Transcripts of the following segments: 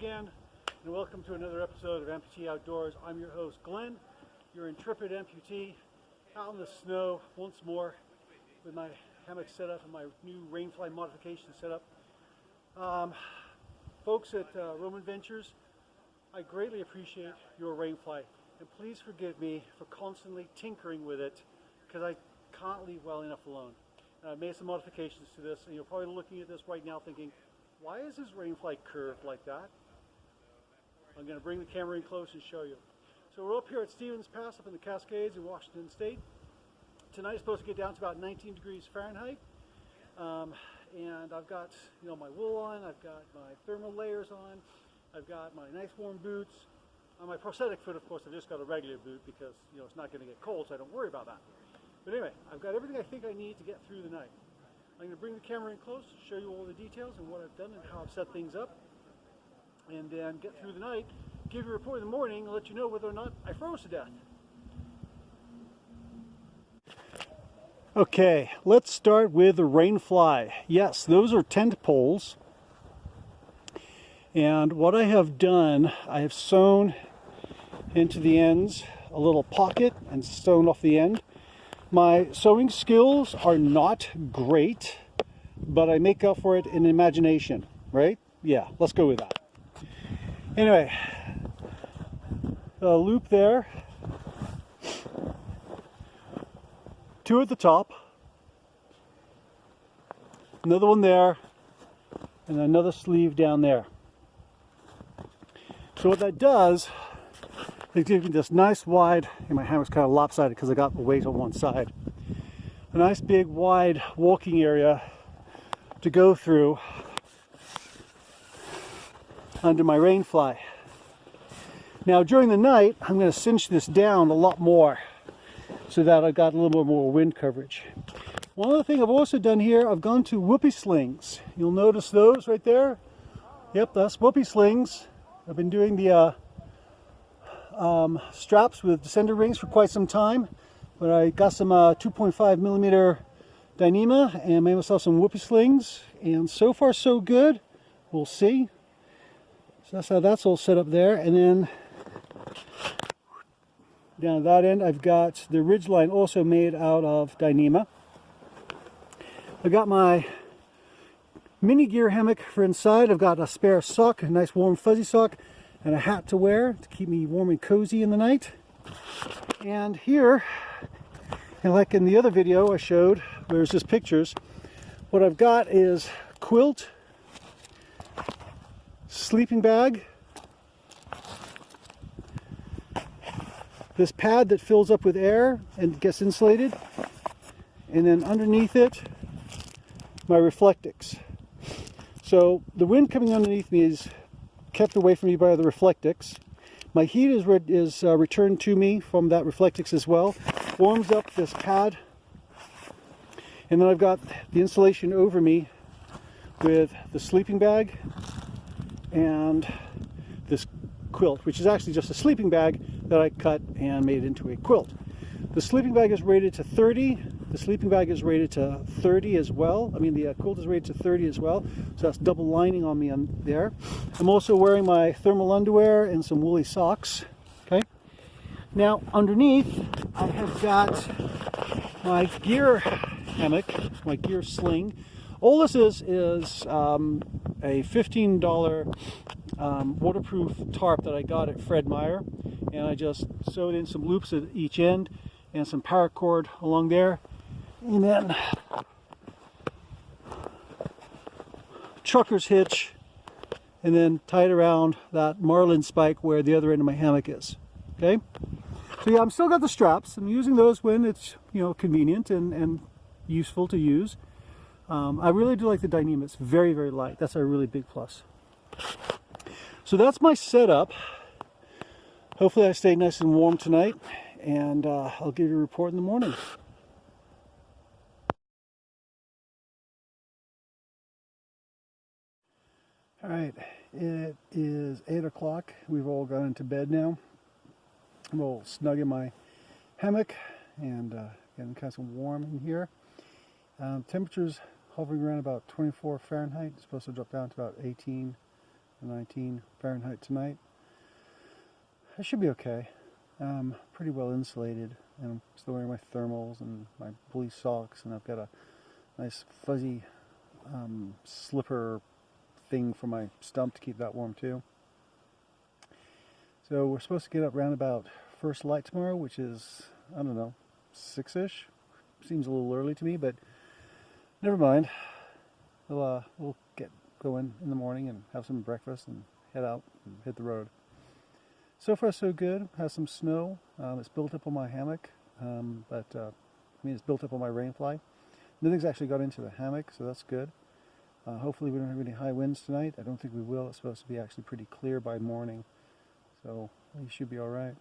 again, and welcome to another episode of Amputee Outdoors. I'm your host, Glenn, your intrepid amputee, out in the snow once more with my hammock setup and my new Rainfly modification setup. Folks at Roman Ventures, I greatly appreciate your Rainfly, and please forgive me for constantly tinkering with it because I can't leave well enough alone. I've made some modifications to this, and you're probably looking at this right now thinking, why is this Rainfly curved like that? I'm going to bring the camera in close and show you. So we're up here at Stevens Pass up in the Cascades in Washington State. Tonight is supposed to get down to about 19 degrees Fahrenheit. And I've got my wool on, I've got my thermal layers on, I've got my nice warm boots. On my prosthetic foot, of course, I've just got a regular boot because it's not going to get cold, so I don't worry about that. But anyway, I've got everything I think I need to get through the night. I'm going to bring the camera in close, show you all the details and what I've done and how I've set things up, and then get through the night, give you a report in the morning, and let you know whether or not I froze to death. Okay, let's start with the Rainfly. Yes, those are tent poles. And what I have done, I have sewn into the ends a little pocket and sewn off the end. My sewing skills are not great, but I make up for it in imagination, right? Yeah, let's go with that. Anyway, a loop there, two at the top, another one there, and another sleeve down there. So what that does, it gives me this nice wide, and my hammock's kind of lopsided because I got the weight on one side, a nice big wide walking area to go through under my Rainfly. Now during the night, I'm going to cinch this down a lot more so that I've got a little more wind coverage. One other thing I've also done here, I've gone to whoopee slings. You'll notice those right there. Yep, that's whoopee slings. I've been doing the straps with descender rings for quite some time, but I got some 2.5 millimeter Dyneema and made myself some whoopee slings, and so far so good. We'll see. So that's how that's all set up there, and then down at that end I've got the ridgeline also made out of Dyneema. I've got my mini gear hammock for inside. I've got a spare sock, a nice warm fuzzy sock, and a hat to wear to keep me warm and cozy in the night. And here, and like in the other video I showed, where there's just pictures, what I've got is quilt, sleeping bag, this pad that fills up with air and gets insulated, and then underneath it, my Reflectix. So the wind coming underneath me is kept away from me by the Reflectix. My heat is returned to me from that Reflectix as well. Warms up this pad. And then I've got the insulation over me with the sleeping bag and this quilt, which is actually just a sleeping bag that I cut and made into a quilt. The sleeping bag is rated to 30. The sleeping bag is rated to 30 as well. I mean, the quilt is rated to 30 as well. So that's double lining on me on there. I'm also wearing my thermal underwear and some woolly socks. Okay. Now underneath, I have got my hammock, my gear sling. All this is a $15 waterproof tarp that I got at Fred Meyer, and I just sewed in some loops at each end and some paracord along there, and then trucker's hitch, and then tied around that marlin spike where the other end of my hammock is. Okay, so yeah, I'm still got the straps. I'm using those when it's convenient and useful to use. I really do like the Dyneema. It's very, very light. That's a really big plus. So that's my setup. Hopefully I stay nice and warm tonight, and I'll give you a report in the morning. All right, it is 8 o'clock. We've all gone into bed now. I'm all snug in my hammock and getting kind of warm in here. Temperatures hovering around about 24 Fahrenheit. It's supposed to drop down to about 18 19 Fahrenheit tonight. I should be okay. Pretty well insulated, and I'm still wearing my thermals and my police socks, and I've got a nice fuzzy slipper thing for my stump to keep that warm too. So we're supposed to get up round about first light tomorrow, which is, I don't know, 6-ish. Seems a little early to me, but never mind. We'll get going in the morning and have some breakfast and head out and hit the road. So far so good. Has some snow. It's built up on my hammock, but it's built up on my Rainfly. Nothing's actually got into the hammock, so that's good. Hopefully we don't have any high winds tonight. I don't think we will. It's supposed to be actually pretty clear by morning, so we should be all right.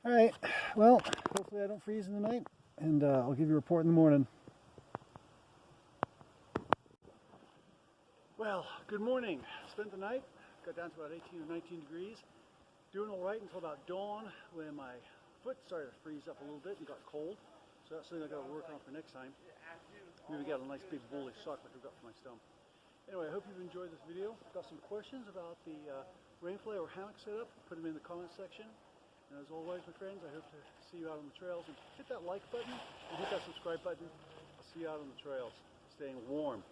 All right. Well, hopefully I don't freeze in the night, and I'll give you a report in the morning. Well, good morning. Spent the night. Got down to about 18 or 19 degrees. Doing all right until about dawn, when my foot started to freeze up a little bit and got cold. So that's something I got to work on for next time. Maybe get a nice big woolly sock like I've got for my stump. Anyway, I hope you've enjoyed this video. Got some questions about the Rainfly or hammock setup? Put them in the comments section. And as always, my friends, I hope to see you out on the trails. And hit that like button and hit that subscribe button. I'll see you out on the trails, staying warm.